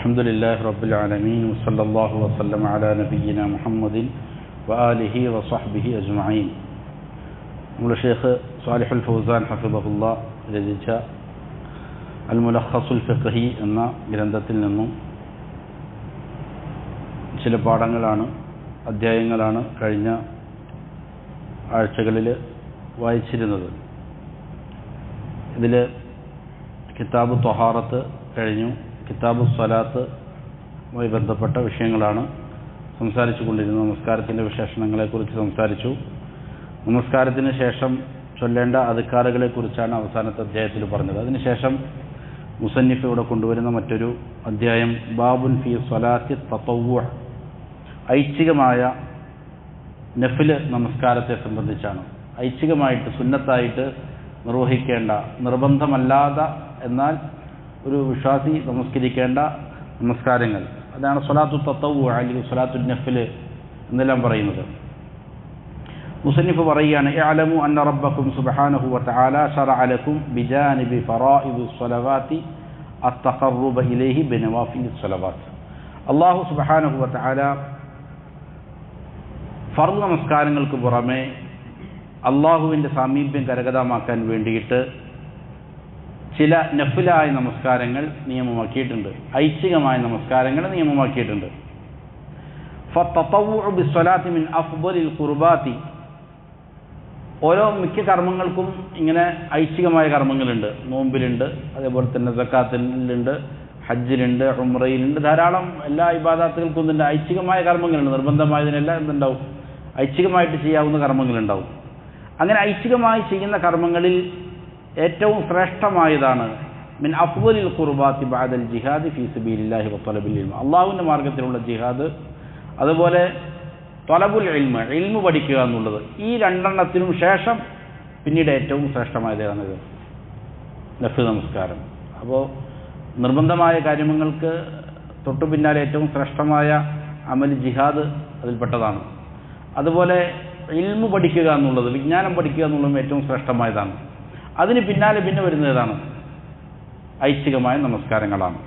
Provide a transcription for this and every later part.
الحمد لله رب العالمين وصلى الله وسلم على نبينا محمد وآله وصحبه أجمعين. നമ്മുടെ ഷെയ്ഖ് സാലിഹുൽ ഫൗസാൻ ഹഫിദഹുല്ലാ രചിച്ച അൽ മുലഖസുൽ ഫിഖ്ഹി എന്ന ഗ്രന്ഥത്തിൽ നിന്നും ചില പാഠങ്ങളാണ്, അധ്യായങ്ങളാണ് കഴിഞ്ഞ ആഴ്ചകളിൽ വായിച്ചിരുന്നത്. ഇതിൽ കിതാബ് ത്വഹാറത്ത് കഴിഞ്ഞു, കിതാബ് സ്വലാത്തുമായി ബന്ധപ്പെട്ട വിഷയങ്ങളാണ് സംസാരിച്ചു കൊണ്ടിരുന്നത്. നമസ്കാരത്തിൻ്റെ വിശേഷണങ്ങളെക്കുറിച്ച് സംസാരിച്ചു. നമസ്കാരത്തിന് ശേഷം ചൊല്ലേണ്ട അദ്കാറുകളെക്കുറിച്ചാണ് അവസാനത്തെ അധ്യായത്തിൽ പറഞ്ഞത്. അതിനുശേഷം മുസന്നിഫ് ഇവിടെ കൊണ്ടുവരുന്ന മറ്റൊരു അധ്യായം ബാബുൻ ഫി സ്വലാത്തി തതവ്വുഅ്, ഐച്ഛികമായ നഫില് നമസ്കാരത്തെ സംബന്ധിച്ചാണ്. ഐച്ഛികമായിട്ട് സുന്നത്തായിട്ട് നിർവഹിക്കേണ്ട, നിർബന്ധമല്ലാത്ത എന്നാൽ ഒരു വിശ്വാസി നമസ്കരിക്കേണ്ട നമസ്കാരങ്ങൾ, അതാണ് സ്വലാത്തു തതവ്വുഅ് അല്ലെങ്കിൽ സ്വലാത്തു നഫില് എന്നെല്ലാം പറയുന്നത്. മുസന്നിഫ് പറയുകയാണ്, ഇഅലമു അന്ന റബ്ബക്കും സുബ്ഹാനഹു വതആല ശറഅ ലക്കും ബിജാനിബി ഫറായിദുസ് സ്വലവാതി അത്തഖറുബ ഇലൈഹി ബിനവാഫിലിസ് സ്വലവാത്ത്. അല്ലാഹു സുബ്ഹാനഹു വതആല ഫർദ് നമസ്കാരങ്ങൾക്ക് പുറമെ അള്ളാഹുവിൻ്റെ സാമീപ്യം കരഗതമാക്കാൻ വേണ്ടിയിട്ട് ചില നഫിലായ നമസ്കാരങ്ങൾ നിയമമാക്കിയിട്ടുണ്ട്, ഐച്ഛികമായ നമസ്കാരങ്ങൾ നിയമമാക്കിയിട്ടുണ്ട്. ഫത്തതവ്വുഉ ബിസ്സലാത്തി മിൻ അഫ്ദലിൽ ഖുർബാത്തി, ഓരോ മിക്ക കർമ്മങ്ങൾക്കും ഇങ്ങനെ ഐച്ഛികമായ കർമ്മങ്ങളുണ്ട്. നോമ്പിലുണ്ട്, അതേപോലെ തന്നെ സക്കാത്തിലുണ്ട്, ഹജ്ജിലുണ്ട്, ഉംറയിലുണ്ട്, ധാരാളം എല്ലാ ഇബാദത്തുകൾക്കും ഇതിൻ്റെ ഐച്ഛികമായ കർമ്മങ്ങളുണ്ട്. നിർബന്ധമായതിനെല്ലാം എന്തുണ്ടാവും, ഐച്ഛികമായിട്ട് ചെയ്യാവുന്ന കർമ്മങ്ങളുണ്ടാവും. അങ്ങനെ ഐച്ഛികമായി ചെയ്യുന്ന കർമ്മങ്ങളിൽ ഏറ്റവും ശ്രേഷ്ഠമായതാണ് മിൻ അഫ്ദലിൽ ഖുർബാത്തി ബഅദൽ ജിഹാദി ഫീ സബീലില്ലാഹി വ തലബിൽ ഇൽമ, അള്ളാഹുവിൻ്റെ മാർഗത്തിലുള്ള ജിഹാദ്, അതുപോലെ തലബുൽ ഇൽമ, ഇൽമു പഠിക്കുക എന്നുള്ളത്. ഈ രണ്ടെണ്ണത്തിനും ശേഷം പിന്നീട് ഏറ്റവും ശ്രേഷ്ഠമായതാണിത് നഫ്ല് നമസ്കാരം. അപ്പോൾ നിർബന്ധമായ കാര്യങ്ങൾക്ക് തൊട്ടു പിന്നാലെ ഏറ്റവും ശ്രേഷ്ഠമായ അമൽ ജിഹാദ് അതിൽപ്പെട്ടതാണ്. അതുപോലെ ഇൽമു പഠിക്കുക എന്നുള്ളത്, വിജ്ഞാനം പഠിക്കുക എന്നുള്ളതും ഏറ്റവും ശ്രേഷ്ഠമായതാണ്. അതിന് പിന്നാലെ പിന്നെ വരുന്നതാണ് ഐച്ഛികമായ നമസ്കാരങ്ങളാണ്.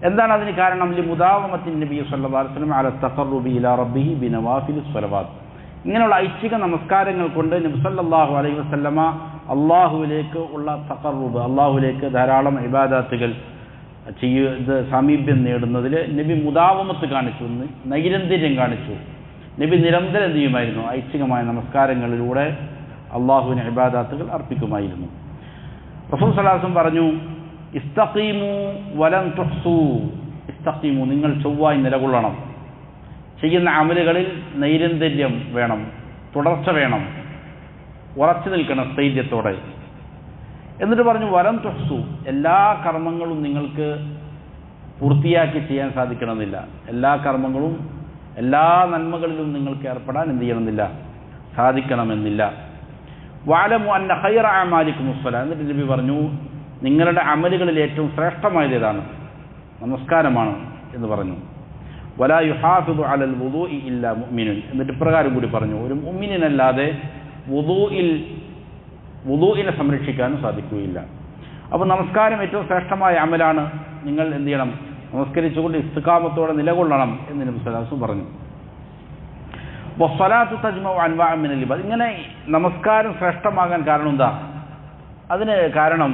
എന്താണ് അതിന് കാരണം? ലിമുദാവമത്തിൻ നബി സല്ലല്ലാഹു അലൈഹി വസല്ലം അല തഖർറുബി ഇലാ റബ്ബിഹി ബിനവാഫിലിസ് സ്വലവാത്ത്. ഇങ്ങനെയുള്ള ഐച്ഛിക നമസ്കാരങ്ങൾ കൊണ്ട് നബി സല്ലല്ലാഹു അലൈഹി വസല്ലമ അള്ളാഹുവിലേക്ക് ഉള്ള തഖർറുബ്, അള്ളാഹുവിലേക്ക് ധാരാളം ഇബാദത്തുകൾ ചെയ്ത് സാമീപ്യം നേടുന്നതിൽ നബി മുദാവമത്ത് കാണിച്ചു, നൈരന്തര്യം കാണിച്ചു. നബി നിരന്തരം എന്ത് ചെയ്യുമായിരുന്നു? ഐച്ഛികമായ നമസ്കാരങ്ങളിലൂടെ അള്ളാഹുവിന് ഇബാദത്തുകൾ അർപ്പിക്കുമായിരുന്നു. റസൂൽ സല്ലല്ലാഹു അലൈഹി വസല്ലം പറഞ്ഞു, ഇസ്തഖീമു വലൻ തുഹ്സൂ, ഇസ്തഖീമു, നിങ്ങൾ ചൊവ്വായി നിലകൊള്ളണം. ചെയ്യുന്ന അമലുകളിൽ നൈരന്തര്യം വേണം, തുടർച്ച വേണം, ഉറച്ചു നിൽക്കണം സ്ഥൈര്യത്തോടെ. എന്നിട്ട് പറഞ്ഞു വലൻ തുഹ്സൂ, എല്ലാ കർമ്മങ്ങളും നിങ്ങൾക്ക് പൂർത്തിയാക്കി ചെയ്യാൻ സാധിക്കണമെന്നില്ല. എല്ലാ കർമ്മങ്ങളും എല്ലാ നന്മകളിലും നിങ്ങൾക്ക് ഏർപ്പെടാൻ എന്ത് ചെയ്യണമെന്നില്ല, സാധിക്കണമെന്നില്ല. വഅലമു അന്ന ഖൈറ അഅമാലിക്കും അസ്സലാ, എന്നിട്ട് നബി പറഞ്ഞു നിങ്ങളുടെ അമലുകളിൽ ഏറ്റവും ശ്രേഷ്ഠമായത് ഏതാണ്? നമസ്കാരമാണ് എന്ന് പറഞ്ഞു. വലാ യുഹാഫിദു അലൽ വുദൂഇ ഇല്ലാ മുഅ്മിനുൻ, എന്നിട്ട് ഇപ്രകാരം കൂടി പറഞ്ഞു, ഒരു മുഅ്മിനല്ലാതെ വുദൂഇനെ സംരക്ഷിക്കാനും സാധിക്കുകയില്ല. അപ്പോൾ നമസ്കാരം ഏറ്റവും ശ്രേഷ്ഠമായ അമലാണ്. നിങ്ങൾ എന്ത് ചെയ്യണം? നമസ്കരിച്ചുകൊണ്ട് ഇസ്തിഖാമത്തോടെ നിലകൊള്ളണം എന്ന് നബി സല്ലല്ലാഹു അലൈഹി വസല്ലം പറഞ്ഞു. വസ്സലാത്തു തജ്മഉ അൻവാഅ മിനൽ ഇബാദ, ഇങ്ങനെ നമസ്കാരം ശ്രേഷ്ഠമാകാൻ കാരണം എന്താ? അതിന് കാരണം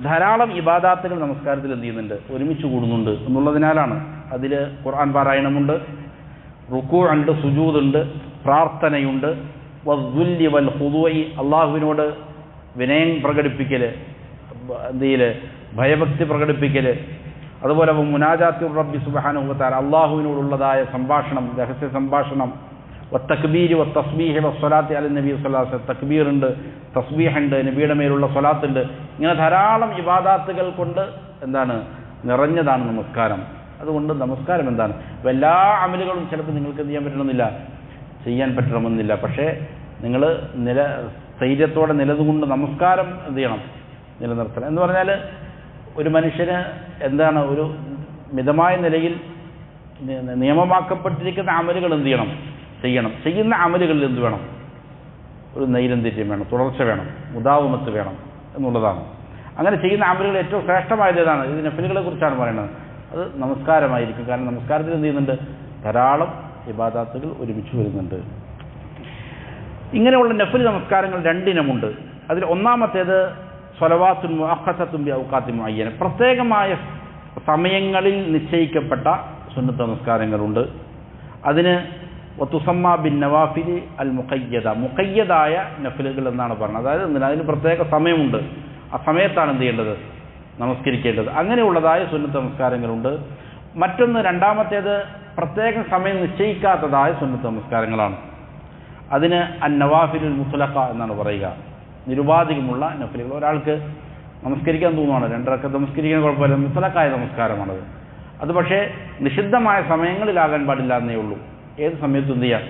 ധാരാളം ഇബാദാത്തുകൾ നമസ്കാരത്തിൽ എന്ത് ചെയ്യുന്നുണ്ട്? ഒരുമിച്ച് കൂടുന്നുണ്ട് എന്നുള്ളതിനാലാണ്. അതിൽ ഖുർആൻ പാരായണമുണ്ട്, റുക്കൂ ഉണ്ട്, സുജൂദുണ്ട്, പ്രാർത്ഥനയുണ്ട്, വദ്ദുല്ലി വൽ ഖുദൂഇ, അള്ളാഹുവിനോട് വിനയം പ്രകടിപ്പിക്കൽ, എന്തിൽ ഭയഭക്തി പ്രകടിപ്പിക്കൽ, അതുപോലെ മുനാജാത്തുർ റബ്ബി സുബ്ഹാനഹു വ തആല, അള്ളാഹുവിനോടുള്ളതായ സംഭാഷണം, രഹസ്യ സംഭാഷണം, വത്തക്ബീർ വത്തസ്ബീഹ് വസ്സലാത്തി അല നബി സല്ലല്ലാഹു അലൈഹി വസല്ലം, തക്ബീറുണ്ട്, തസ്ബീഹുണ്ട്, നബിയുടെ മേലുള്ള സ്വലാത്തുണ്ട്. ഇങ്ങനെ ധാരാളം ഇബാദാത്തുകൾ കൊണ്ട് എന്താണ് നിറഞ്ഞതാണ് നമസ്കാരം. അതുകൊണ്ട് നമസ്കാരം എന്താണ്? എല്ലാ അമലുകളും ചിലപ്പോൾ നിങ്ങൾക്ക് എന്ത് ചെയ്യാൻ പറ്റണമെന്നില്ല, ചെയ്യാൻ പറ്റണമെന്നില്ല. പക്ഷേ നിങ്ങൾ സ്ഥൈര്യത്തോടെ നിലതുകൊണ്ട് നമസ്കാരം എന്ത് ചെയ്യണം? നിലനിർത്തണം. എന്ന് പറഞ്ഞാൽ ഒരു മനുഷ്യന് എന്താണ് ഒരു മിതമായ നിലയിൽ നിയമമാക്കപ്പെട്ടിരിക്കുന്ന അമലുകൾ എന്ത് ചെയ്യണം? ചെയ്യണം. ചെയ്യുന്ന അമലുകളിൽ എന്ത് വേണം? ഒരു നൈരന്തര്യം വേണം, തുടർച്ച വേണം, മുദാവമത്ത് വേണം എന്നുള്ളതാണ്. അങ്ങനെ ചെയ്യുന്ന അമലുകൾ ഏറ്റവും ശ്രേഷ്ഠമായത് ഏതാണ്? ഇത് നഫിലുകളെ കുറിച്ചാണ് പറയുന്നത്. അത് നമസ്കാരമായിരിക്കും. കാരണം നമസ്കാരത്തിൽ എന്ത് ചെയ്യുന്നുണ്ട്? ധാരാളം ഇബാദാത്തുകൾ ഒരുമിച്ച് വരുന്നുണ്ട്. ഇങ്ങനെയുള്ള നഫിൽ നമസ്കാരങ്ങൾ രണ്ടിനമുണ്ട്. അതിൽ ഒന്നാമത്തേത് സ്വലവാത്തുൻ മുഅഖ്ഖതത്തുൻ ബി ഔഖാത്തി മുഅയ്യന, പ്രത്യേകമായ സമയങ്ങളിൽ നിശ്ചയിക്കപ്പെട്ട സുന്നത്ത് നമസ്കാരങ്ങളുണ്ട്. അതിന് വതുസമ്മ ബിൻ നവാഫിൽ അൽ മുഖയ്യദ, മുഖയ്യദായ നഫിലുകൾ എന്നാണ് പറഞ്ഞത്. അതായത് അതിന് പ്രത്യേക സമയമുണ്ട്, ആ സമയത്താണ് എന്ത് ചെയ്യേണ്ടത്? നമസ്കരിക്കേണ്ടത്. അങ്ങനെയുള്ളതായ സുന്നത്ത് നമസ്കാരങ്ങളുണ്ട്. മറ്റൊന്ന് രണ്ടാമത്തേത് പ്രത്യേക സമയം നിശ്ചയിക്കാത്തതായ സുന്നത്ത് നമസ്കാരങ്ങളാണ്. അതിന് അന്നവാഫിലുൽ മുത്ലഖ എന്നാണ് പറയുക, നിരുപാധികമുള്ള നഫിലുകൾ. ഒരാൾക്ക് നമസ്കരിക്കാൻ തോന്നുവാണ്, 2 റക്അത്ത് നമസ്കരിക്കാൻ കുഴപ്പമില്ല, മുത്ലഖായ നമസ്കാരമാണത്. അത് പക്ഷേ നിഷിദ്ധമായ സമയങ്ങളിലാകാൻ പാടില്ല എന്നേ ഉള്ളൂ. ഏത് സമയത്തും എന്ത് ചെയ്യാം?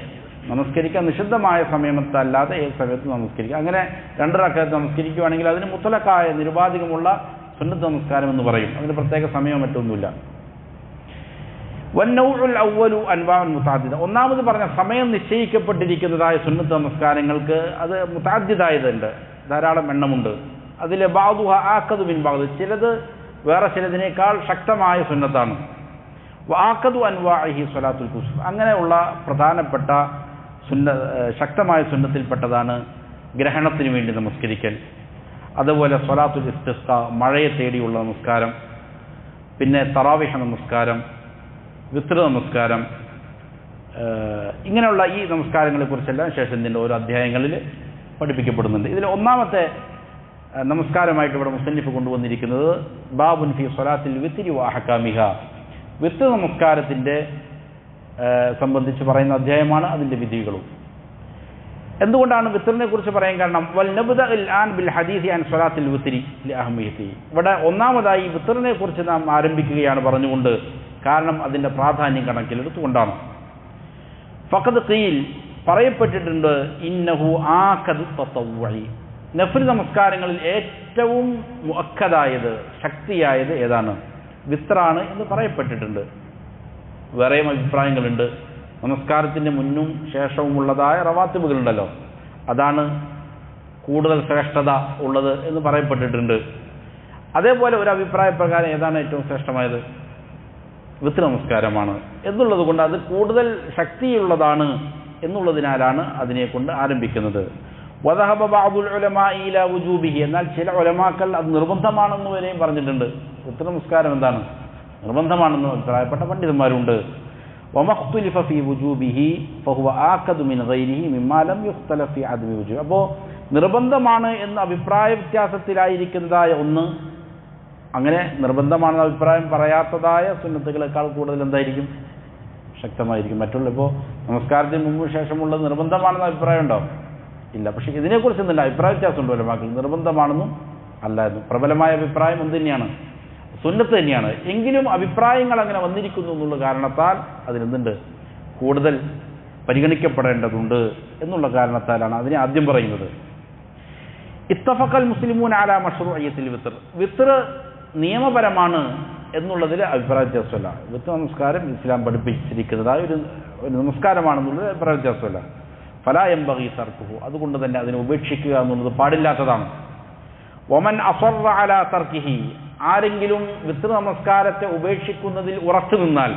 നമസ്കരിക്കാൻ. നിഷിദ്ധമായ സമയമത്തല്ലാതെ ഏത് സമയത്തും നമസ്കരിക്കുക. അങ്ങനെ 2 റക്അത്ത് നമസ്കരിക്കുകയാണെങ്കിൽ അതിന് മുത്ലഖായ നിരുപാധികമുള്ള സുന്നത്ത് നമസ്കാരം എന്ന് പറയും. അതിന് പ്രത്യേക സമയമോ മറ്റൊന്നുമില്ല. വന്നൗഉൽ അവ്വലു അൻവാഉൻ മുതഅദ്ദിദ, ഒന്നാമത് പറഞ്ഞ സമയം നിശ്ചയിക്കപ്പെട്ടിരിക്കുന്നതായ സുന്നത്ത് നമസ്കാരങ്ങൾക്ക് അത് മുതഅദ്ദിദായതുണ്ട്, ധാരാളം എണ്ണമുണ്ട്. അതിലെ ബഅദുഹ ആഖദു മിൻ ബഅദ്, ചിലത് വേറെ ചിലതിനേക്കാൾ ശക്തമായ സുന്നത്താണ്. വആഖദു അൻവാഇഹി സ്വലാത്തുൽ കുസുഫ്, അങ്ങനെയുള്ള പ്രധാനപ്പെട്ട ശക്തമായ സുന്നത്തിൽപ്പെട്ടതാണ് ഗ്രഹണത്തിന് വേണ്ടി നമസ്കരിക്കൽ. അതുപോലെ സ്വലാത്തുൽ ഇസ്തിസ്ഖ, മഴയെ തേടിയുള്ള നമസ്കാരം. പിന്നെ തറാവിഹ നമസ്കാരം, വിത്ർ നമസ്കാരം. ഇങ്ങനെയുള്ള ഈ നമസ്കാരങ്ങളെക്കുറിച്ചെല്ലാം ശേഷം ഇതിൻ്റെ ഓരോ അധ്യായങ്ങളിൽ പഠിപ്പിക്കപ്പെടുന്നുണ്ട്. ഇതിൽ ഒന്നാമത്തെ നമസ്കാരമായിട്ട് ഇവിടെ മുസന്നിഫ് കൊണ്ടുവന്നിരിക്കുന്നത് ബാബുൻ ഫി സ്വലാത്തിൽ വിത്രി വ അഹ്കാമിഹ, വിത്ർ നമസ്കാരത്തിൻ്റെ സംബന്ധിച്ച് പറയുന്ന അധ്യായമാണ്, അതിൻ്റെ വിധികളും. എന്തുകൊണ്ടാണ് വിത്റിനെ കുറിച്ച് പറയാൻ കാരണം? വൽ നബ്ദഉൽ ആൻ ബിൽ ഹദീസി അൻ സ്വലാത്തിൽ വിത്രി ലിഅഹ്മിയതി, ഇവിടെ ഒന്നാമതായി വിത്റിനെ കുറിച്ച് നാം ആരംഭിക്കുകയാണ് പറഞ്ഞുകൊണ്ട്, കാരണം അതിൻ്റെ പ്രാധാന്യം കണക്കിലെടുത്തുകൊണ്ടാണ്. ഫഖദ് ഖീൽ, പറയപ്പെട്ടിട്ടുണ്ട്, ഇന്നഹു ആഖദു തതവ്വുഇ, നഫിൽ നമസ്കാരങ്ങളിൽ ഏറ്റവും മുഅക്കദായത്, ശക്തിയായത് ഏതാണ്? വിത്റാണ് എന്ന് പറയപ്പെട്ടിട്ടുണ്ട്. വേറെയും അഭിപ്രായങ്ങളുണ്ട്. നമസ്കാരത്തിൻ്റെ മുന്നും ശേഷവുമുള്ളതായ റവാത്തിബുകളുണ്ടല്ലോ, അതാണ് കൂടുതൽ ശ്രേഷ്ഠത ഉള്ളത് എന്ന് പറയപ്പെട്ടിട്ടുണ്ട്. അതേപോലെ ഒരു അഭിപ്രായ പ്രകാരം ഏതാണ് ഏറ്റവും ശ്രേഷ്ഠമായത്? വിത്ർ നമസ്കാരമാണ് എന്നുള്ളത് കൊണ്ട്, അത് കൂടുതൽ ശക്തിയുള്ളതാണ് എന്നുള്ളതിനാലാണ് അതിനെക്കൊണ്ട് ആരംഭിക്കുന്നത്. വദഹബ ബഅദുൽ ഉലമാഇ ഇലാ വുജൂബിഹി, എന്നാൽ ചില ഉലമാക്കൾ അത് നിർബന്ധമാണെന്ന് വരെയും പറഞ്ഞിട്ടുണ്ട്. വിത്ർ നമസ്കാരം എന്താണ്? നിർബന്ധമാണെന്ന് അഭിപ്രായപ്പെട്ട പണ്ഡിതന്മാരുണ്ട്. വമഖ്തുലിഫ ഫീ വുജൂബിഹി ഫഹുവ ആഖദു മിൻ ഗൈരിഹി മിമ്മാ ലം യുഖ്തലഫ ഫീ അദ്മി വുജൂബ്. അപ്പോൾ നിർബന്ധമാണ് എന്ന അഭിപ്രായ വ്യത്യാസത്തിലായിരിക്കുന്നതായ ഒന്ന്, അങ്ങനെ നിർബന്ധമാണെന്ന അഭിപ്രായം പറയാത്തതായ സുന്നത്തുകളെക്കാൾ കൂടുതൽ എന്തായിരിക്കും? ശക്തമായിരിക്കും. മറ്റുള്ള ഇപ്പോൾ നമസ്കാരത്തിന് മുമ്പ് ശേഷമുള്ളത് നിർബന്ധമാണെന്ന അഭിപ്രായം ഉണ്ടോ? ഇല്ല. പക്ഷേ ഇതിനെക്കുറിച്ച് എന്തുണ്ട്? അഭിപ്രായ വ്യത്യാസമുണ്ടോ ഉലമാക്കൾ? നിർബന്ധമാണെന്നും അല്ലായിരുന്നു. പ്രബലമായ അഭിപ്രായം എന്ത് തന്നെയാണ്? സുന്നത്ത് തന്നെയാണ്. എങ്കിലും അഭിപ്രായങ്ങൾ അങ്ങനെ വന്നിരിക്കുന്നു എന്നുള്ള കാരണത്താൽ അതിനെന്തുണ്ട്? കൂടുതൽ പരിഗണിക്കപ്പെടേണ്ടതുണ്ട് എന്നുള്ള കാരണത്താലാണ് അതിനെ ആദ്യം പറയുന്നത്. ഇത്തഫഖൽ മുസ്ലിമൂൻ അലാ മശ്റൂഇയ്യത്തിൽ വിത്ർ, വിത്ർ നിയമപരമാണ് എന്നുള്ളതിൽ അഭിപ്രായ വ്യത്യാസമല്ല. വിത്ർ നമസ്കാരം ഇസ്ലാം പഠിപ്പിച്ചിരിക്കുന്നതായ ഒരു നമസ്കാരമാണെന്നുള്ളത് അഭിപ്രായ വ്യത്യാസമല്ല. ഫലാ യംബഗി തർക്കുഹു, അതുകൊണ്ട് തന്നെ അതിനെ ഉപേക്ഷിക്കുക എന്നുള്ളത് പാടില്ലാത്തതാണ്. വമൻ അസറ അലാ തർക്കിഹി, ആരെങ്കിലും വിത്ർ നമസ്കാരത്തെ ഉപേക്ഷിക്കുന്നതിൽ ഉറച്ചു നിന്നാൽ,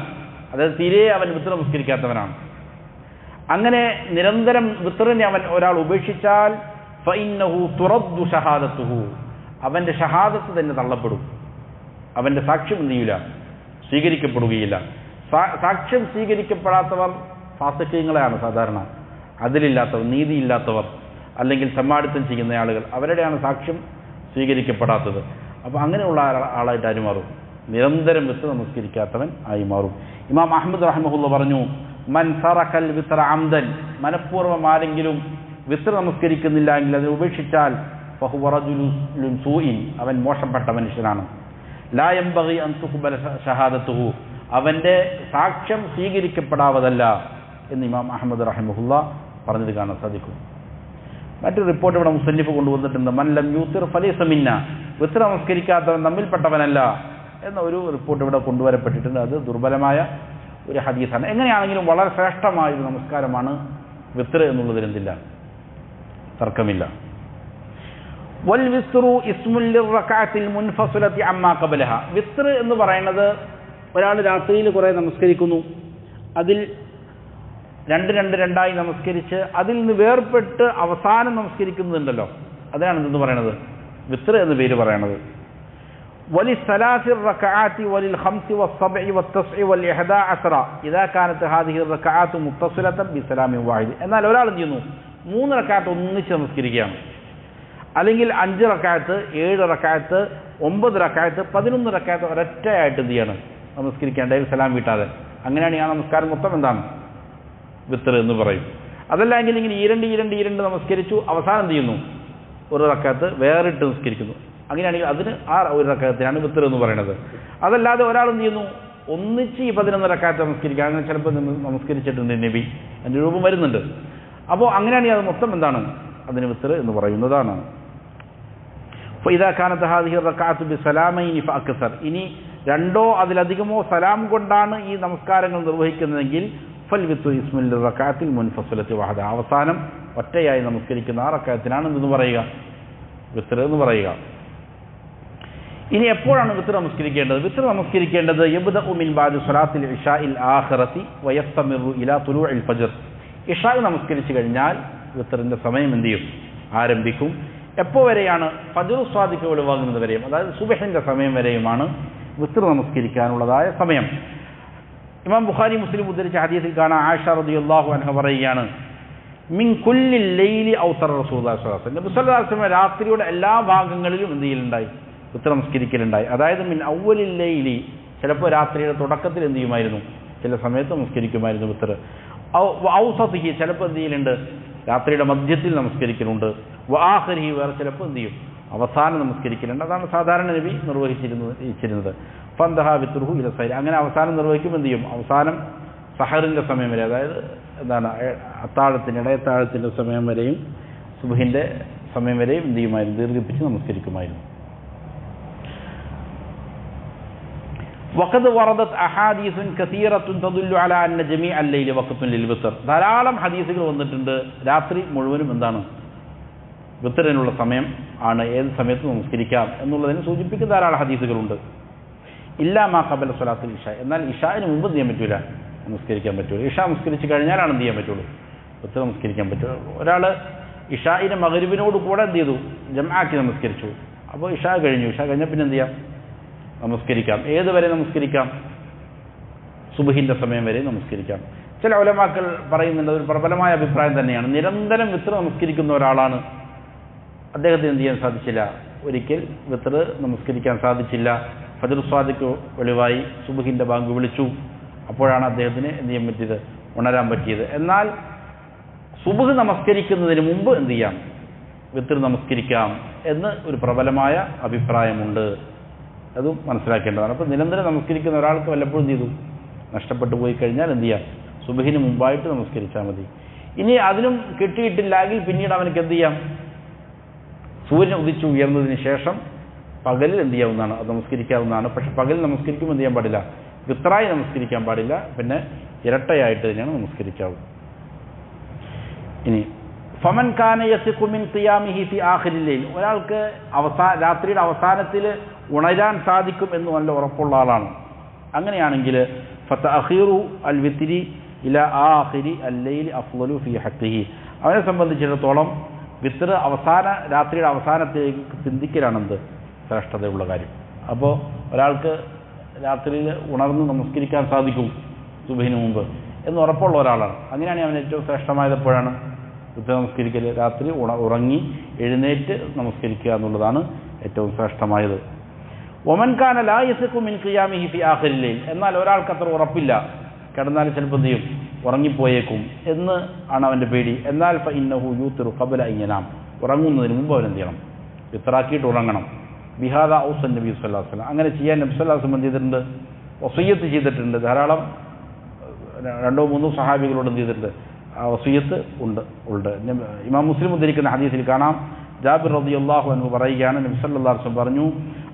അതായത് തീരെ അവൻ വിത്ർ നമസ്കരിക്കാത്തവനാണ്, അങ്ങനെ നിരന്തരം വിത്റിനെ ഒരാൾ ഉപേക്ഷിച്ചാൽ ഫഇന്നഹു തുറദ്ദു ഷഹാദത്തുഹു, അവൻ്റെ ഷഹാദത്ത് തന്നെ തള്ളപ്പെടും. അവൻ്റെ സാക്ഷ്യം എന്ത് ചെയ്യില്ല? സ്വീകരിക്കപ്പെടുകയില്ല. സാക്ഷ്യം സ്വീകരിക്കപ്പെടാത്തവർ ഫാസിഖീങ്ങളെയാണ് സാധാരണ, അതിലില്ലാത്തവർ, നീതിയില്ലാത്തവർ, അല്ലെങ്കിൽ സമ്മാടിത്തം ചെയ്യുന്ന ആളുകൾ, അവരുടെയാണ് സാക്ഷ്യം സ്വീകരിക്കപ്പെടാത്തത്. അപ്പോൾ അങ്ങനെയുള്ള ആളായിട്ട് ആര് മാറും? നിരന്തരം വിത്ർ നമസ്കരിക്കാത്തവൻ ആയി മാറും. ഇമാം അഹ്മദ് റഹിമഹുല്ലാ പറഞ്ഞു, മൻ തറക്കൽ വിത്ര അംദൻ, മനഃപൂർവ്വം ആരെങ്കിലും വിത്ർ നമസ്കരിക്കുന്നില്ല എങ്കിൽ അതിനെ ഉപേക്ഷിച്ചാൽ ഫഹുവ റജുലുൻ സൂഇൻ, അവൻ മോശപ്പെട്ട മനുഷ്യനാണ്. ലാ യംബഗി അൻ തുഖ്ബല ഷഹാദത്തുഹു, അവൻ്റെ സാക്ഷ്യം സ്വീകരിക്കപ്പെടാവതല്ല എന്ന് ഇമാം അഹ്മദ് റഹിമഹുല്ലാ പറഞ്ഞത് കാണാൻ സാധിക്കും. മറ്റൊരു റിപ്പോർട്ട് ഇവിടെ മുസന്നിഫ് കൊണ്ടുവന്നിട്ടുണ്ട്, മൻ ലം യൂത്തിർ ഫലൈസ മിന്ന, വിത്ർ നമസ്കരിക്കാത്തവൻ നമ്മിൽപ്പെട്ടവനല്ല എന്ന ഒരു റിപ്പോർട്ട് ഇവിടെ കൊണ്ടുവരപ്പെട്ടിട്ടുണ്ട്. അത് ദുർബലമായ ഒരു ഹദീസാണ്. എങ്ങനെയാണെങ്കിലും വളരെ ശ്രേഷ്ഠമായ ഒരു നമസ്കാരമാണ് വിത്ർ എന്നുള്ളതിലെന്തില്ല, തർക്കമില്ല. വൽ വിത്റു ഇസ്മുൽ ലിർറകഅത്തിൽ മുൻഫസിലത്തി അമ്മാ ഖബലഹ, വിത്ർ എന്ന് പറയുന്നത് ഒരാൾ രാത്രിയിൽ കുറേ നമസ്കരിക്കുന്നു, അതിൽ രണ്ടായി നമസ്കരിച്ച് അതിൽ നിന്ന് വേർപെട്ട് അവസാനം നമസ്കരിക്കുന്നുണ്ടല്ലോ, അതിനാണ് എന്തെന്ന് പറയണത്? വിത്ർ എന്ന് പേര് പറയണത്. وللثلاث الركعات وللخمس والسبع والتسع والإحدى عشر إذا كانت هذه الركعات متصلة بسلام واحد. എന്നാൽ ഒരാൾ എന്ത് ചെയ്യുന്നു? 3 റക്അത്ത് ഒന്നിച്ച് നമസ്കരിക്കുകയാണ്, അല്ലെങ്കിൽ 5 റക്അത്ത്, 7 റക്അത്ത്, 9 റക്അത്ത്, 11 റക്അത്ത് ഒരൊറ്റയായിട്ട് എന്ത് ചെയ്യാണ്? നമസ്കരിക്കേണ്ടതിൽ സലാം വീട്ടാതെ. അങ്ങനെയാണ് ആ നമസ്കാരം മൊത്തം എന്താണ്? വിത്ർ എന്ന് പറയും. അതല്ലെങ്കിൽ ഇങ്ങനെ ഈരണ്ട് നമസ്കരിച്ചു, അവസാനം എന്ത് ചെയ്യുന്നു? 1 റക്അത്ത് വേറിട്ട് നമസ്കരിക്കുന്നു. അങ്ങനെയാണെങ്കിൽ അതിന് ആ 1 റക്അത്തിനാണ് വിത്ർ എന്ന് പറയുന്നത്. അതല്ലാതെ ഒരാൾ എന്ത് ചെയ്യുന്നു? ഒന്നിച്ച് ഈ 11 റക്അത്ത് നമസ്കരിക്കുക. അങ്ങനെ ചിലപ്പോൾ നമസ്കരിച്ചിട്ടുണ്ട് നബി, അതിൻ്റെ രൂപം വരുന്നുണ്ട്. അപ്പോൾ അങ്ങനെയാണെങ്കിൽ അത് മൊത്തം എന്താണ്? അതിന് വിത്ർ എന്ന് പറയുന്നതാണ്. فإذا كانت هذه الركعات بسلامين فأكثر, ഇനി 2 അതിലധികമോ സലാം കൊണ്ടാണ് ഈ നമസ്കാരങ്ങൾ നിർവഹിക്കുന്നതെങ്കിൽ ഫൽവിത്തു ഇസ്മുൽ റക്അത്തിൽ മുൻഫസിലത്തി വഹദ, അവസാനം ഒറ്റയായി നമസ്കരിക്കുന്ന ആ റക്അത്തിനാണ് എന്തെന്ന് പറയുക? വിത്ർ എന്ന് പറയുക. ഇനി എപ്പോഴാണ് വിത്ർ നമസ്കരിക്കേണ്ടത്? വിത്ർ നമസ്കരിക്കേണ്ടത് യബ്ദഉ മിൻ ബഅദി സ്വലാത്തിൽ ഇശാഇൽ ആഖിറതി വയസ്തമിറു ഇലാ തുലൂഇൽ ഫജ്ർ. ഇശാ നമസ്കരിച്ചു കഴിഞ്ഞാൽ വിത്റിന്റെ സമയം എന്ത് ചെയ്യും? ആരംഭിക്കും. എപ്പോൾ വരെയാണ്? ഫജ്ർ സ്വാദിഖ് വെളിവാകുന്നത് വരെയും, അതായത് സുബഹിന്റെ സമയം വരെയുമാണ് വിത്ർ നമസ്കരിക്കാനുള്ളതായ സമയം. ഇമാം ബുഖാരി മുസ്ലിം ഉദ്ധരിച്ച ഹദീസിൽ കാണാം, ആയിഷ റളിയല്ലാഹു അൻഹ പറയുകയാണ്, മിൻ കുല്ലിൽ ലൈലി ഔതറ റസൂലുള്ളാഹി സ്വല്ലല്ലാഹു അലൈഹി വസല്ലം, നബി സ്വല്ലല്ലാഹു അലൈഹി വസല്ലം രാത്രിയുടെ എല്ലാ ഭാഗങ്ങളിലും എന്ത് ചെയ്യലുണ്ടായി? വിത്ർ നമസ്കരിക്കലുണ്ടായി. അതായത് മിൻ അവ്വലിൽ ലൈലി, ചിലപ്പോൾ രാത്രിയുടെ തുടക്കത്തിൽ എന്ത് ചെയ്യുമായിരുന്നു? ചില സമയത്ത് നമസ്കരിക്കുമായിരുന്നു വിത്ർ. ഔസതിഹി, ചിലപ്പോൾ എന്ത് ചെയ്യലുണ്ട്? രാത്രിയുടെ മധ്യത്തിൽ നമസ്കരിക്കലുണ്ട്. ആഖിരിഹി, വേറെ ചിലപ്പോൾ എന്ത് ചെയ്യും? അവസാനം നമസ്കരിക്കലുണ്ട്. അതാണ് സാധാരണ നബി നിർവഹിച്ചിരുന്നത്. ഫന്തഹ വിത്റുഹു ഇല സഹർ, അങ്ങനെ അവസാനം നിർവഹിക്കും എന്ത് ചെയ്യും? അവസാനം സഹറിൻ്റെ സമയം വരെ, അതായത് എന്താണ്, ഇടയത്താഴത്തിൻ്റെ സമയം വരെയും സുബ്ഹിൻ്റെ സമയം വരെയും എന്ത് ചെയ്യുമായിരുന്നു? ദീർഘിപ്പിച്ച് നമസ്കരിക്കുമായിരുന്നു. വഖദ് വറദത് അഹാദീസുൻ കസീറത്തുൻ തദുല്ലു അലാ അന്ന ജമീഅ അൽ-ലൈലി വഖ്തുൻ ലിൽ-വിത്ർ, ധാരാളം ഹദീസുകൾ വന്നിട്ടുണ്ട് രാത്രി മുഴുവനും എന്താണ്? വിത്റിനുള്ള സമയം ആണ്, ഏത് സമയത്ത് നമസ്കരിക്കാം എന്നുള്ളതിനെ സൂചിപ്പിക്കുന്ന ധാരാളം ഹദീസുകളുണ്ട്. ഇല്ലാ മാ ഖബല സ്വലാത്തുൽ ഇശാ, എന്നാൽ ഇശാന് മുമ്പ് എന്ത് ചെയ്യാൻ പറ്റൂല? നമസ്കരിക്കാൻ പറ്റൂല. ഇശാ നമസ്കരിച്ച് കഴിഞ്ഞാലാണ് എന്ത് ചെയ്യാൻ പറ്റുള്ളൂ? വിത്ർ നമസ്കരിക്കാൻ പറ്റുള്ളൂ. ഒരാൾ ഇശാഇനെ മഗ്രിബിനോട് കൂടെ എന്ത് ചെയ്തു? ജംആക്കി നമസ്കരിച്ചു. അപ്പോൾ ഇശാ കഴിഞ്ഞു. ഇശാ കഴിഞ്ഞാൽ പിന്നെ എന്ത് ചെയ്യാം? നമസ്കരിക്കാം. ഏതുവരെ നമസ്കരിക്കാം? സുബ്ഹിന്റെ സമയം വരെ നമസ്കരിക്കാം. ചില ഉലമാക്കൾ പറയുന്നുണ്ട്, ഒരു പ്രബലമായ അഭിപ്രായം തന്നെയാണ്, നിരന്തരം വിത്ർ നമസ്കരിക്കുന്ന ഒരാളാണ്, അദ്ദേഹത്തിന് എന്ത് ചെയ്യാൻ സാധിച്ചില്ല? ഒരിക്കൽ വിത്ർ നമസ്കരിക്കാൻ സാധിച്ചില്ല. ഫജ്ർ സ്വാദിഖ് വെളിവായി, സുബ്ഹിന്റെ ബാങ്ക് വിളിച്ചു, അപ്പോഴാണ് അദ്ദേഹത്തിന് എന്ത് ചെയ്യാൻ പറ്റിയത്? ഉണരാൻ പറ്റിയത്. എന്നാൽ സുബ്ഹ് നമസ്കരിക്കുന്നതിന് മുമ്പ് എന്ത് ചെയ്യാം? വിത്ർ നമസ്കരിക്കാം എന്ന് ഒരു പ്രബലമായ അഭിപ്രായമുണ്ട്. അതും മനസ്സിലാക്കേണ്ടതാണ്. അപ്പോൾ നിരന്തരം നമസ്കരിക്കുന്ന ഒരാൾക്ക് വല്ലപ്പോഴും എന്ത് ചെയ്തു? നഷ്ടപ്പെട്ടു പോയി കഴിഞ്ഞാൽ എന്ത് ചെയ്യാം? സുബ്ഹിന് മുമ്പായിട്ട് നമസ്കരിച്ചാൽ മതി. ഇനി അതിനും കിട്ടിയിട്ടില്ലെങ്കിൽ പിന്നീട് അവനക്ക് എന്ത് ചെയ്യാം? സൂര്യൻ ഉദിച്ചു ഉയർന്നതിന് ശേഷം പകലിൽ എന്ത് ചെയ്യാവുന്നതാണ്? അത് നമസ്കരിക്കാവുന്നതാണ്. പക്ഷെ പകലിൽ നമസ്കരിക്കുമ്പോൾ എന്ത് ചെയ്യാൻ പാടില്ല? വിത്രായി നമസ്കരിക്കാൻ പാടില്ല, പിന്നെ ഇരട്ടയായിട്ട് തന്നെയാണ് നമസ്കരിക്കാവൂ. ഇനി ഫമൻ കാന യസിഖു മിൻ ഖിയാമിഹി ഫി ആഖിരിൽ ലൈൽ, ഒരാൾക്ക് രാത്രിയുടെ അവസാനത്തിൽ ഉണരാൻ സാധിക്കും എന്ന് നല്ല ഉറപ്പുള്ള ആളാണ്. അങ്ങനെയാണെങ്കിൽ ഫതഅഖീറു അൽ വിത്രി ഇലാ ആഖിരി അൽ ലൈൽ അഫ്ളലു ഫി ഹഖ്ഖിഹി, അവനെ സംബന്ധിച്ചിടത്തോളം വിത്ർ രാത്രിയുടെ അവസാനത്തേക്ക് ചിന്തിക്കലാണെന്ത്? ശ്രേഷ്ഠതയുള്ള കാര്യം. അപ്പോൾ ഒരാൾക്ക് രാത്രിയിൽ ഉണർന്ന് നമസ്കരിക്കാൻ സാധിക്കും സുബ്ഹിന് മുമ്പ് എന്ന് ഉറപ്പുള്ള ഒരാളാണ്. അങ്ങനെയാണെങ്കിൽ അവൻ ഏറ്റവും ശ്രേഷ്ഠമായത് എപ്പോഴാണ്? വിത്ർ നമസ്കരിക്കൽ. രാത്രി ഉറങ്ങി എഴുന്നേറ്റ് നമസ്കരിക്കുക എന്നുള്ളതാണ് ഏറ്റവും ശ്രേഷ്ഠമായത്. ഒമൻ കാന ലാ യസിഖു മിൻ ഖിയാമിഹി ഫി ആഖിരിൽ ലൈൽ, എന്നാൽ ഒരാൾക്ക് അത്ര ഉറപ്പില്ല, കിടന്നാൽ ചിലപ്പോൾ എന്ത് ചെയ്യും? ഉറങ്ങിപ്പോയേക്കും എന്ന് ആണ് അവൻ്റെ പേടി. എന്നാൽ ഫഇന്നഹു യൂത്തിറു ഖബല അൻ യനാം, ഉറങ്ങുന്നതിന് മുമ്പ് അവൻ എന്ത് ചെയ്യണം? വിത്റാക്കിയിട്ട് ഉറങ്ങണം. ബിഹാദ ഔസൻ നബി സല്ലല്ലാഹു അലൈഹി വസല്ലം, അങ്ങനെ ചെയ്യാൻ നബി സല്ലല്ലാഹു അലൈഹി വസല്ലം ചെയ്തിട്ടുണ്ട്, വസിയ്യത്ത് ചെയ്തിട്ടുണ്ട്. ധാരാളം 2-3 സഹാബികളോട് എന്ത് ചെയ്തിട്ടുണ്ട്? ആ വസിയ്യത്ത് ഉണ്ട്. ഇമാം മുസ്ലിം ഉദ്ധരിക്കുന്ന ഹദീസിൽ കാണാം, ജാബിർ റളിയല്ലാഹു അൻഹു പറയുകയാണ്, നബി സല്ലല്ലാഹു അലൈഹി വസല്ലം പറഞ്ഞു,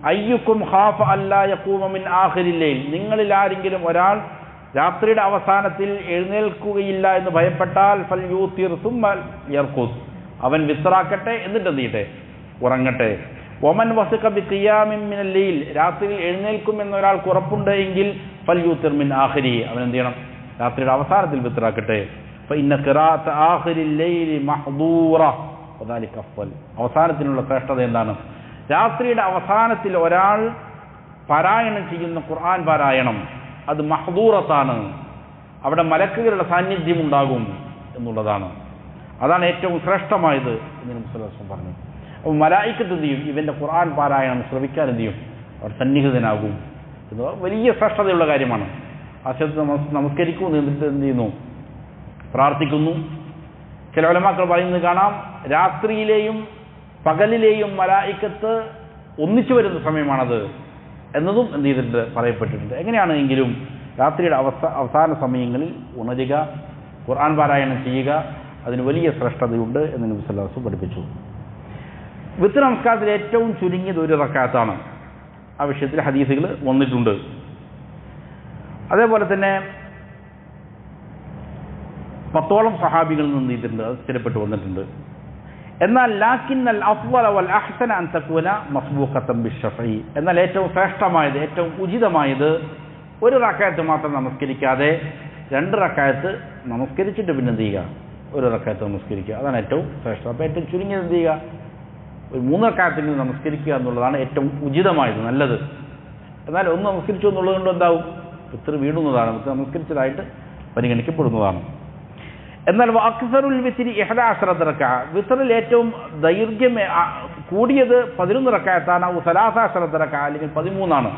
അയ്യുക്കും ഖാഫ അല്ലാ യഖൂമ മിൻ ആഖിരിൽ ലൈൽ, നിങ്ങളിൽ ആരെങ്കിലും ഒരാൾ രാത്രിയുടെ അവസാനത്തിൽ എഴുന്നേൽക്കുകയില്ല എന്ന് ഭയപ്പെട്ടാൽ ഫൽ യൂത്തിർ സുമ്മ യർഖുദ്, അവൻ വിത്റാക്കട്ടെ, എന്നിട്ട് എന്ത് ചെയ്യട്ടെ? ഉറങ്ങട്ടെ. ഒമൻ വസിഖ ബി ഖിയാമിൻ മിനൽ ലൈൽ, രാത്രിയിൽ എഴുന്നേൽക്കും എന്നൊരാൾക്ക് ഉറപ്പുണ്ട് എങ്കിൽ ഫൽയൂത്തിർ മിൻ ആഖിരിഹി, അവൻ എന്ത് ചെയ്യണം? രാത്രിയുടെ അവസാനത്തിൽ വിത്റാക്കട്ടെ. ഫഇന്ന ഖിറാഅത ആഖിരിൽ ലൈലി മഹ്ദൂറ വദാലിക അഫ്ളൽ. അവസാനത്തിനുള്ള ശ്രേഷ്ഠത എന്താണ്? രാത്രിയുടെ അവസാനത്തിൽ ഒരാൾ പാരായണം ചെയ്യുന്ന ഖുർആൻ പാരായണം അത് മഹ്ദൂറത്താണ്, അവിടെ മലക്കുകളുടെ സാന്നിധ്യം ഉണ്ടാകും എന്നുള്ളതാണ്. അതാണ് ഏറ്റവും ശ്രേഷ്ഠമായത് എന്ന് നബി സല്ലല്ലാഹു അലൈഹി വസല്ലം പറഞ്ഞു. അപ്പോൾ മലായിക്കത്ത് എന്ത് ചെയ്യും? ഇവൻ്റെ ഖുർആൻ പാരായണം ശ്രവിക്കാൻ എന്ത് ചെയ്യും? അവർ സന്നിഹിതനാകും. ഇത് വലിയ ശ്രേഷ്ഠതയുള്ള കാര്യമാണ്. ആ ശബ്ദം നമസ്കരിക്കുന്നു, എന്നിട്ട് എന്ത് ചെയ്യുന്നു? പ്രാർത്ഥിക്കുന്നു. ചില ഉലമാക്കൾ പറയുന്നത് കാണാം, രാത്രിയിലെയും പകലിലെയും മലായിക്കത്ത് ഒന്നിച്ചു വരുന്ന സമയമാണത് എന്നതും എന്ത് ചെയ്തിട്ടുണ്ട്? പറയപ്പെട്ടിട്ടുണ്ട്. എങ്ങനെയാണെങ്കിലും രാത്രിയുടെ അവസാന സമയങ്ങളിൽ ഉണരുക, ഖുർആൻ പാരായണം ചെയ്യുക, അതിന് വലിയ ശ്രേഷ്ഠതയുണ്ട് എന്ന് നബി സല്ലല്ലാഹു അലൈഹി വസല്ലം പഠിപ്പിച്ചു. വിത്ർ നമസ്കാരത്തിൽ ഏറ്റവും ചുരുങ്ങിയത് ഒരു റക്അത്താണ്. ആ വിഷയത്തിൽ ഹദീസുകൾ വന്നിട്ടുണ്ട്. അതേപോലെ തന്നെ 10ഓളം സഹാബികളിൽ നിന്ന് ചെയ്തിട്ടുണ്ട്, അത് സ്ഥിരപ്പെട്ട് വന്നിട്ടുണ്ട്. എന്നാൽ ലാക്കിന്നൽ അഫ്ളല വൽ അഹ്സന അൻ തകൂന മസ്ബൂഖത്തൻ ബിശ്ശഫഈ, എന്നാൽ ഏറ്റവും ശ്രേഷ്ഠമായത്, ഏറ്റവും ഉചിതമായത് ഒരു റക്അത്ത് മാത്രം നമസ്കരിക്കാതെ 2 റക്അത്ത് നമസ്കരിച്ചിട്ട് പിന്നെ എന്ത് ചെയ്യുക? ഒരു റക്അത്ത് നമസ്കരിക്കുക. അതാണ് ഏറ്റവും ശ്രേഷ്ഠം. അപ്പോൾ ഏറ്റവും ചുരുങ്ങിയത് എന്ത് ചെയ്യുക? ഒരു 3 റക്അത്തിന് നമസ്കരിക്കുക എന്നുള്ളതാണ് ഏറ്റവും ഉചിതമായത്, നല്ലത്. എന്നാൽ ഒന്ന് നമസ്കരിച്ചു എന്നുള്ളത് കൊണ്ട് എന്താവും? വിത്ർ വീടുന്നതാണ്, വിത്ർ നമസ്കരിച്ചതായിട്ട് പരിഗണിക്കപ്പെടുന്നതാണ്. എന്നാൽ അക്സറുൽ വിത്രി 11 റക്അ, വിത്റിൽ ഏറ്റവും ദൈർഘ്യം കൂടിയത് 11 റക്അത്താണ്. ഔ 13 റക്അ, അല്ലെങ്കിൽ 13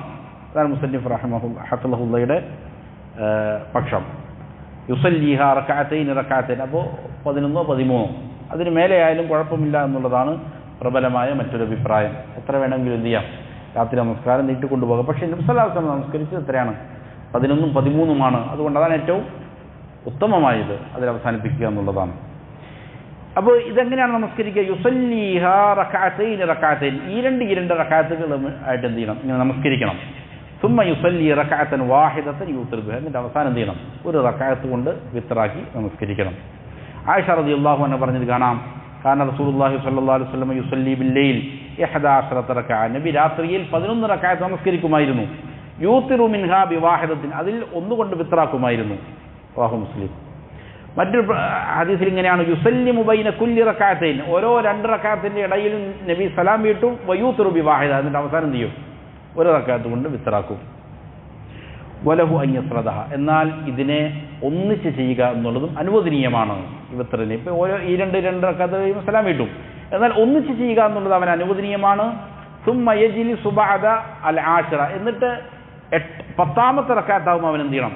അതാണ് മുസന്നിഫ് റഹിമഹുല്ലാഹയുടെ പക്ഷം. യുസല്ലിഹ റക്അത്തൈൻ റക്അത്തൈൻ, അപ്പോൾ 11 13 അതിന് മേലെ ആയാലും കുഴപ്പമില്ല എന്നുള്ളതാണ് പ്രബലമായ മറ്റൊരു അഭിപ്രായം. എത്ര വേണമെങ്കിലും എന്ത് ചെയ്യാം? രാത്രി നമസ്കാരം നീട്ടിക്കൊണ്ടുപോകാം. പക്ഷേ നബി സല്ലല്ലാഹു അലൈഹി വസല്ലം നമസ്കരിച്ചത് എത്രയാണ്? 11 13 അതുകൊണ്ട് അതാണ് ഏറ്റവും ഉത്തമമായത്, അതിൽ അവസാനിപ്പിക്കുക എന്നുള്ളതാണ്. അപ്പോൾ ഇതെങ്ങനെയാണ് നമസ്കരിക്കുക? യുസല്ലിഹ റക്അത്തൈൻ റക്അത്തൈൻ, ഈ രണ്ട് റക്അത്തുകൾ ആയിട്ട് എന്ത് ചെയ്യണം? ഇങ്ങനെ നമസ്കരിക്കണം. സുമ്മ യുസല്ലി റക്അത്തൻ വാഹിദത്തൻ യൂത്തിർ ബിഹ, എന്നിട്ട് അവസാനം എന്ത് ചെയ്യണം? ഒരു റക്അത്ത് കൊണ്ട് വിത്റാക്കി നമസ്കരിക്കണം. ആയിഷ റളിയല്ലാഹു അൻഹ പറഞ്ഞത് കാണാം, കാന റസൂലുള്ളാഹി സ്വല്ലല്ലാഹു അലൈഹി വസല്ലം യുസല്ലി ബില്ലൈൽ 11 റക്അ, നബി രാത്രിയിൽ 11 റക്അത്ത് നമസ്കരിക്കുമായിരുന്നു. യൂത്തിറു മിൻഹാ ബിവാഹിദത്തിൻ, അതിൽ ഒന്നുകൊണ്ട് വിത്റാക്കുമായിരുന്നു. റവാഹു മുസ്ലിം. മറ്റൊരു ഹദീസിൽ ഇങ്ങനെയാണ്, യുസല്ലിമു ബൈന കുല്ലി റക്അത്തൈൻ, ഓരോ 2 റക്അത്തിന്റെ ഇടയിലും നബി സലാം വീട്ടും. വയൂത്തിറു ബിവാഹിദ, എന്നിട്ട് അവസാനം എന്ത് ചെയ്യും? ഒരു റക്അത്ത് കൊണ്ട് വിത്റാക്കും. വലഹു അൻ യസ്റദഹ, എന്നാൽ ഇതിനെ ഒന്നിച്ച് ചെയ്യുക എന്നുള്ളതും അനുവദനീയമാണ്. വിത്റിനെ ഇപ്പോൾ ഓരോ ഈ 2 റക്അത്ത് കഴിയുമ്പോൾ സലാം വീട്ടും, എന്നാൽ ഒന്നിച്ച് ചെയ്യുക എന്നുള്ളത് അവൻ അനുവദനീയമാണ്. സുമ്മ യജ്ലിസു ബഅദ അൽ ആശിറ, എന്നിട്ട് 10ാമത്തെ റക്അത്താവും അവൻ എന്ത് ചെയ്യണം?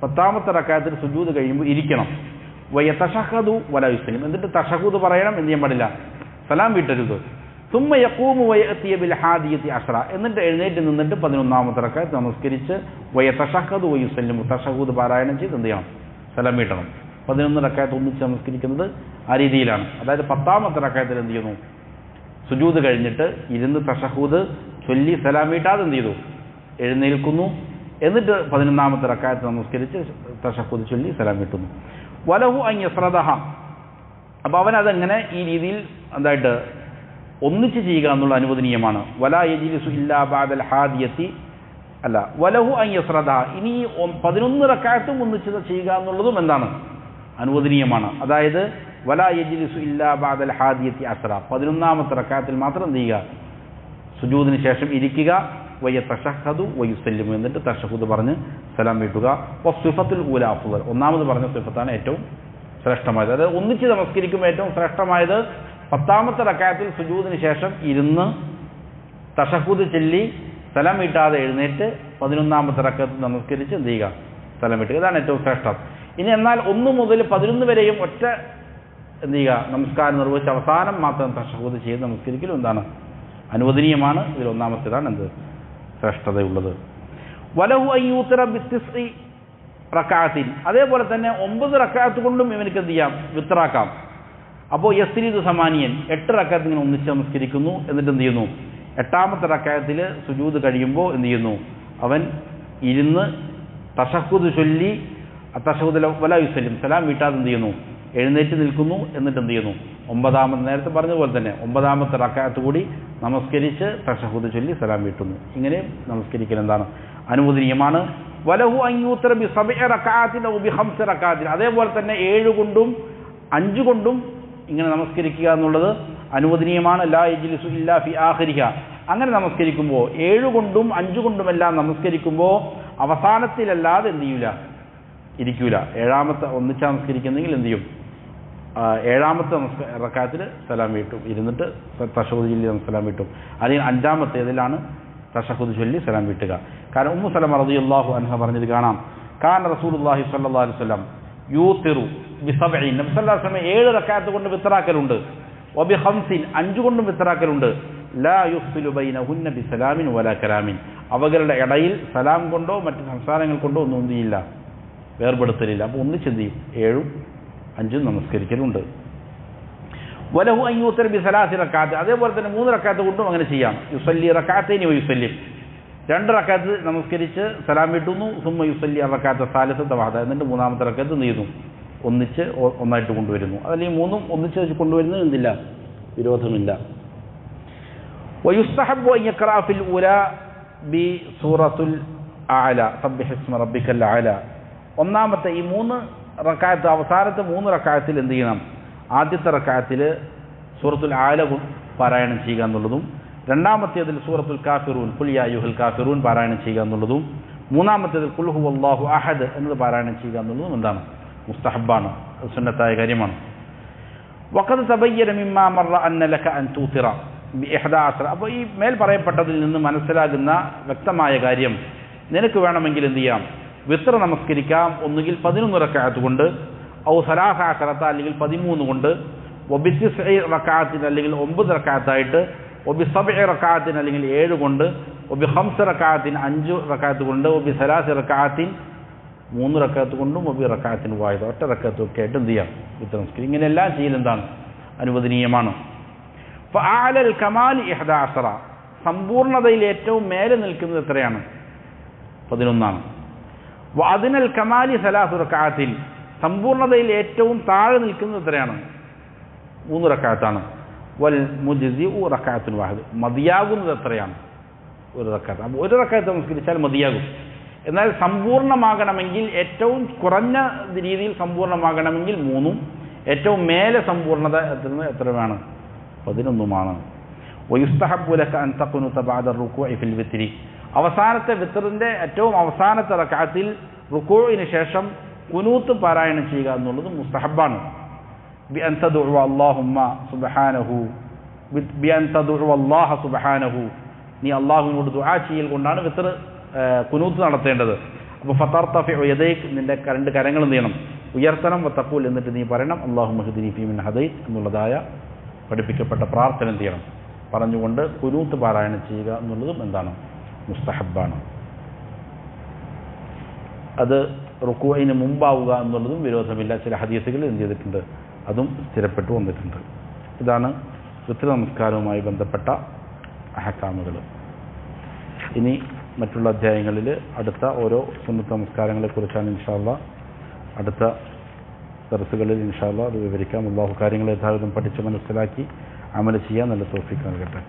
10ാമത്തെ റക്അത്തിൽ സുജൂദ് കഴിയുമ്പോൾ ഇരിക്കണം. വയതശഹദു വലാ യുസ്ലിം, എന്നിട്ട് തശഹൂദ് പറയണം, എന്ത് ചെയ്യാൻ പാടില്ല? സലാം വീട്ടരുത്. സുമ്മ യഖൂമു വയഅതിയ ബിൽ ഹാദിയത്തി അശ്റ, എന്നിട്ട് എഴുന്നേറ്റ് നിന്നിട്ട് 11ാമത്തെ റക്അത്ത് നമസ്കരിച്ച് വയതശഹദു വയുസ്ലിമു, തശഹൂദ് പാരായണം ചെയ്ത് എന്ത് ചെയ്യണം? സലാം വീട്ടണം. 11 റക്അത്ത് ഒന്നിച്ച് നമസ്കരിക്കുന്നത് ആ രീതിയിലാണ്. അതായത് 10ാമത്തെ റക്അത്തിൽ എന്ത് ചെയ്യുന്നു? സുജൂദ് കഴിഞ്ഞിട്ട് ഇരുന്ന് തശഹൂദ് ചൊല്ലി സലാം വീട്ടാതെ എന്ത് ചെയ്തു? എഴുന്നേൽക്കുന്നു. എന്നിട്ട് 11ാമത്തെ റക്അത്ത് നമസ്കരിച്ച് തശഹൂദ് ചൊല്ലി സലാം വീട്ടുന്നു. വലഹു അൻ യസ്റദഹ, അപ്പോൾ അവൻ അതെങ്ങനെ ഈ രീതിയിൽ എന്തായിട്ട് ഒന്നിച്ച് ചെയ്യുക എന്നുള്ള അനുവദനീയമാണ്. വലാ യജ്ലിസു ഇല്ലാ ബഅദൽ ഹാദിയത്തി, അല്ല വലഹു അൻ യസ്റദഹ, ഇനി 11 റക്അത്തും ഒന്നിച്ച് ചെയ്യുക എന്നുള്ളതും എന്താണ്? അനുവദനീയമാണ്. അതായത് വലാ യജ്ലിസു ഇല്ലാ ബഅദൽ ഹാദിയത്തി അശ്റ, 11ാമത്തെ റക്അത്തിൽ മാത്രം എന്ത് ചെയ്യുക? സുജൂദിന് ശേഷം ഇരിക്കുക. വയതശഹദു വയുസല്ലിമു, എന്നിട്ട് തശഹൂദ് പറഞ്ഞ് സലാം വീട്ടുക. വസിഫത്തുൽ ഊല അഫ്ളൽ, ഒന്നാമത് പറഞ്ഞ സിഫത്താണ് ഏറ്റവും ശ്രേഷ്ഠമായത്. അതായത് ഒന്നിച്ച് നമസ്കരിക്കുമ്പോൾ ഏറ്റവും ശ്രേഷ്ഠമായത് 10ാമത്തെ റക്അത്തിൽ സുജൂദിന് ശേഷം ഇരുന്ന് തശഹൂദ് ചൊല്ലി സലാം വീട്ടാതെ എഴുന്നേറ്റ് 11ാമത്തെ റക്അത്ത് നമസ്കരിച്ച് എന്ത് ചെയ്യുക? സലാം വീട്ടുക. ഇതാണ് ഏറ്റവും ശ്രേഷ്ഠം. ഇനി എന്നാൽ 1 മുതൽ 11 വരെയും ഒറ്റ എന്ത് ചെയ്യുക? നമസ്കാരം നിർവഹിച്ച് അവസാനം മാത്രം തശഹൂദ് ചെയ്ത് നമസ്കരിക്കലും എന്താണ്? അനുവദനീയമാണ്. ഇതിൽ ഒന്നാമത്തേതാണ് എന്ത്? ശ്രേഷ്ഠതയുള്ളത്. വലഹു അൻ യൂത്തിറ ബിത്തിസ്ഇ റക്അത്തിൻ, അതേപോലെ തന്നെ 9 റക്അത്ത് കൊണ്ടും ഇവനക്ക് എന്ത് ചെയ്യാം? വിത്റാക്കാം. അപ്പോൾ യസ്രീദു സമാനിയൻ, 8 റക്അത്ത് ഇങ്ങനെ ഒന്നിച്ച് നമസ്കരിക്കുന്നു. എന്നിട്ട് എന്ത് ചെയ്യുന്നു? 8ാമത്തെ റക്അത്തിൽ സുജൂദ് കഴിയുമ്പോൾ എന്ത് ചെയ്യുന്നു? അവൻ ഇരുന്ന് തശഹൂദ് ചൊല്ലി തശഹൂദ് വലാ യുസല്ലിം, സലാം വീട്ടാതെ എന്ത് ചെയ്യുന്നു? എഴുന്നേറ്റ് നിൽക്കുന്നു. എന്നിട്ട് എന്ത് ചെയ്യുന്നു? 9ാമത്തെ, നേരത്തെ പറഞ്ഞതുപോലെ തന്നെ 9ാമത്തെ റക്അത്ത് കൂടി നമസ്കരിച്ച് തശഹൂദ് ചൊല്ലി സലാം വീട്ടുന്നു. ഇങ്ങനെ നമസ്കരിക്കൽ എന്താണ്? അനുവദനീയമാണ്. വലഹു അൻ യൂത്ര ബി സബ്ഇ റകഅത്തിൻ ഔ ബി ഖംസി റകഅത്തിൻ, അതേപോലെ തന്നെ 7 കൊണ്ടും 5 കൊണ്ടും ഇങ്ങനെ നമസ്കരിക്കുക എന്നുള്ളത് അനുവദനീയമാണ്. ലാ യജ്ലിസു ഇല്ലാ ഫി ആഖിരിഹ, അങ്ങനെ നമസ്കരിക്കുമ്പോൾ 7 കൊണ്ടും 5 കൊണ്ടുമെല്ലാം നമസ്കരിക്കുമ്പോൾ അവസാനത്തിലല്ലാതെ എന്ത് ചെയ്യൂല, ഇരിക്കൂല. ഏഴാമത്തെ ഒന്നിച്ചാ നമസ്കരിക്കുന്നെങ്കിൽ എന്ത് ചെയ്യും, ഏഴാമത്തെ റക്അത്തിൽ സലാം വീട്ടും, ഇരുന്നിട്ട് തശഹുദ് ചൊല്ലി സലാം വീട്ടും. അല്ലെങ്കിൽ 5ാമത്തേതിലാണ് തശഹുദ് ചൊല്ലി സലാം വീട്ടുക. കാരണം ഉമ്മു സലമ റളിയല്ലാഹു അൻഹ പറഞ്ഞത് കാണാം, കാന റസൂലുള്ളാഹി സ്വല്ലല്ലാഹു അലൈഹി വസല്ലം യൂത്തിറു ബി സബ്ഇൻ, നബി സല്ലല്ലാഹു അലൈഹി വസല്ലം 7 റക്അത്ത് കൊണ്ട് വിത്റാക്കലുണ്ട്. വബി ഖംസിൻ, 5 കൊണ്ടും വിത്റാക്കലുണ്ട്. ലാ യുഫ്സിലു ബൈനഹുന്ന ബി സലാമിൻ വലാ കലാമിൻ, അവകളുടെ ഇടയിൽ സലാം കൊണ്ടോ മറ്റ് സംസാരങ്ങൾ കൊണ്ടോ ഒന്നും എന്ത് ചെയ്യില്ല, വേർപെടുത്തലില്ല. അപ്പോൾ ഒന്നിച്ചെന്ത് ചെയ്യും, 7ഉം 5ഉം നമസ്കരിക്കലുണ്ട്. വലഹു അൻ യൂത്തിറ ബി സലാസി റക്അത്ത്, അതേപോലെ തന്നെ 3 റക്അത്ത് കൊണ്ടും അങ്ങനെ ചെയ്യാം. യുസല്ലി റക്അത്തൈനി വയുസല്ലിം, 2 റക്അത്ത് നമസ്കരിച്ച് സലാം വീട്ടുന്നു. സുമ്മ യുസല്ലി റക്അത്ത സാലിസത വഹദ, എന്നിട്ട് 3ാമത്തെ റക്അത്ത് എന്ത് ചെയ്യുന്നു, ഒന്നിച്ച് ഒന്നായിട്ട് കൊണ്ടുവരുന്നു. അതല്ലെങ്കിൽ 3ഉം ഒന്നിച്ച് കൊണ്ടുവരുന്നത് എന്തില്ല, വിരോധമില്ല. വയുസ്തഹബ്ബു അൻ യഖറഅ ഫിൽ ഊലാ ബി സൂറത്തുൽ അഅല സബ്ബിഹ് ഇസ്മ റബ്ബിക്കൽ അഅല. ഒന്നാമത്തെ ഈ 3 റക്അത്ത്, അവസാനത്തെ 3 റക്അത്തിൽ എന്ത് ചെയ്യണം, ആദ്യത്തെ റക്അത്തിൽ സൂറത്തുൽ അഅല പാരായണം ചെയ്യുക എന്നുള്ളതും, രണ്ടാമത്തേതിൽ സൂറത്തുൽ കാഫിറൂൻ ഖുൽ യാ അയ്യുഹൽ കാഫിറൂൻ പാരായണം ചെയ്യുക എന്നുള്ളതും, മൂന്നാമത്തേതിൽ ഖുൽ ഹുവല്ലാഹു അഹദ് എന്നത് പാരായണം ചെയ്യുക എന്നുള്ളതും എന്താണ്, മുസ്തഹബ്ബാണ്, സുന്നത്തായ കാര്യമാണ്. വഖദ് തബയ്യന മിമ്മാ മറ അന്ന ലക അൻ തൂതിറ ബി 11. അപ്പോൾ ഈ മേൽ പറയപ്പെട്ടതിൽ നിന്ന് മനസ്സിലാകുന്ന വ്യക്തമായ കാര്യം, നിനക്ക് വേണമെങ്കിൽ എന്ത് ചെയ്യാം, വിത്ർ നമസ്കരിക്കാം. ഒന്നുകിൽ 11 റക്അത്ത് കൊണ്ട്, ഔ സലാസ അശറത അല്ലെങ്കിൽ 13 കൊണ്ട്, വബി 9 റക്അത്തിന് അല്ലെങ്കിൽ 9 റക്അത്തായിട്ട്, വബി 7 റക്അത്തിന് അല്ലെങ്കിൽ 7 കൊണ്ട്, വബി 5 റക്അത്തിന് 5 റക്അത്ത് കൊണ്ട്, വബി സലാസി റക്അത്തിന് 3 റക്അത്ത് കൊണ്ടും, വബി റക്അത്തിന് വാഹിദ ഒറ്റ റക്അത്തും ഒക്കെ ആയിട്ട് എന്ത് ചെയ്യാം, വിത്ർ നമസ്കരിക്കാം. ഇങ്ങനെയെല്ലാം ചെയ്യൽ എന്താണ്, അനുവദനീയമാണ്. ഫഅഅലൽ കമാലി 11, സമ്പൂർണ്ണതയിൽ ഏറ്റവും മേലെ നിൽക്കുന്നത് എത്രയാണ്, 11ആണ്. വഅദ്നൽ കമാലി 3 റക്അത്തിൻ, സമ്പൂർണ്ണതയിൽ ഏറ്റവും താഴെ നിൽക്കുന്നത് എത്രയാണ്, 3 റക്അത്താണ്. വൽ മുജ്സിഉ റക്അത്തുൻ വാഹിദ, മതിയാകുന്നത് എത്രയാണ്, 1 റക്അത്ത്. അപ്പോൾ 1 റക്അത്ത് നമസ്കരിച്ചാൽ മതിയാകും. എന്നാൽ സമ്പൂർണ്ണമാകണമെങ്കിൽ, ഏറ്റവും കുറഞ്ഞ രീതിയിൽ സമ്പൂർണ്ണമാകണമെങ്കിൽ 3ഉം, ഏറ്റവും മേലെ സമ്പൂർണ്ണത എത്ര വേണം, 11ഉമാണ്. വയുസ്തഹബ്ബു ലക അൻ തഖ്നുത ബഅദ റുകൂഇ ഫിൽ വിത്രി, അവസാനത്തെ വിത്റിന്റെ ഏറ്റവും അവസാനത്തെ റക്അത്തിൽ റുകൂഇന് ശേഷം ഖുനൂത്ത് പാരായണം ചെയ്യുക എന്നുള്ളത് മുസ്തഹബ്ബാണ്. ബി അൻ തദഉ അല്ലാഹുമ്മ സുബ്ഹാനഹു, ബി അൻ തദഉ അല്ലാഹ സുബ്ഹാനഹു, നീ അല്ലാഹുവിനോട് ദുആ ചെയ്യൽ കൊണ്ടാണ് വിത്ർ ഖുനൂത്ത് നടത്തേണ്ടത്. അപ്പോൾ ഫതർതഫിഉ യദൈക്, നിന്റെ 2 കരങ്ങൾ എന്ത് ചെയ്യണം, ഉയർത്തണം. വതഖൂൽ, എന്നിട്ട് നീ പറയണം അല്ലാഹുമ്മ ഹ്ദിനി ഫീമൻ ഹദൈത് എന്നുള്ളതായ പഠിപ്പിക്കപ്പെട്ട പ്രാർത്ഥന എന്ത് ചെയ്യണം, പറഞ്ഞുകൊണ്ട് ഖുനൂത്ത് പാരായണം ചെയ്യുക എന്നുള്ളതും എന്താണ്, മുസ്തഹബ്ബാണ്. അത് റുകൂഇന് മുമ്പാവുക എന്നുള്ളതും വിരോധമില്ല. ചില ഹദീസുകളിൽ എന്ത് ചെയ്തിട്ടുണ്ട്, അതും സ്ഥിരപ്പെട്ടു വന്നിട്ടുണ്ട്. ഇതാണ് വിത്ർ നമസ്കാരവുമായി ബന്ധപ്പെട്ട അഹ്കാമുകൾ. ഇനി മറ്റുള്ള അധ്യായങ്ങളിൽ അടുത്ത ഓരോ സുന്നത്ത് നമസ്കാരങ്ങളെക്കുറിച്ചാണ് ഇൻഷാ അല്ലാഹ് അടുത്ത ദർസുകളിൽ ഇൻഷാ അല്ലാഹ് അത് വിവരിക്കാം. അല്ലാഹു കാര്യങ്ങൾ യഥാവിധം പഠിച്ച് മനസ്സിലാക്കി അമൽ ചെയ്യാൻ നല്ല തൗഫീഖ് നൽകട്ടെ.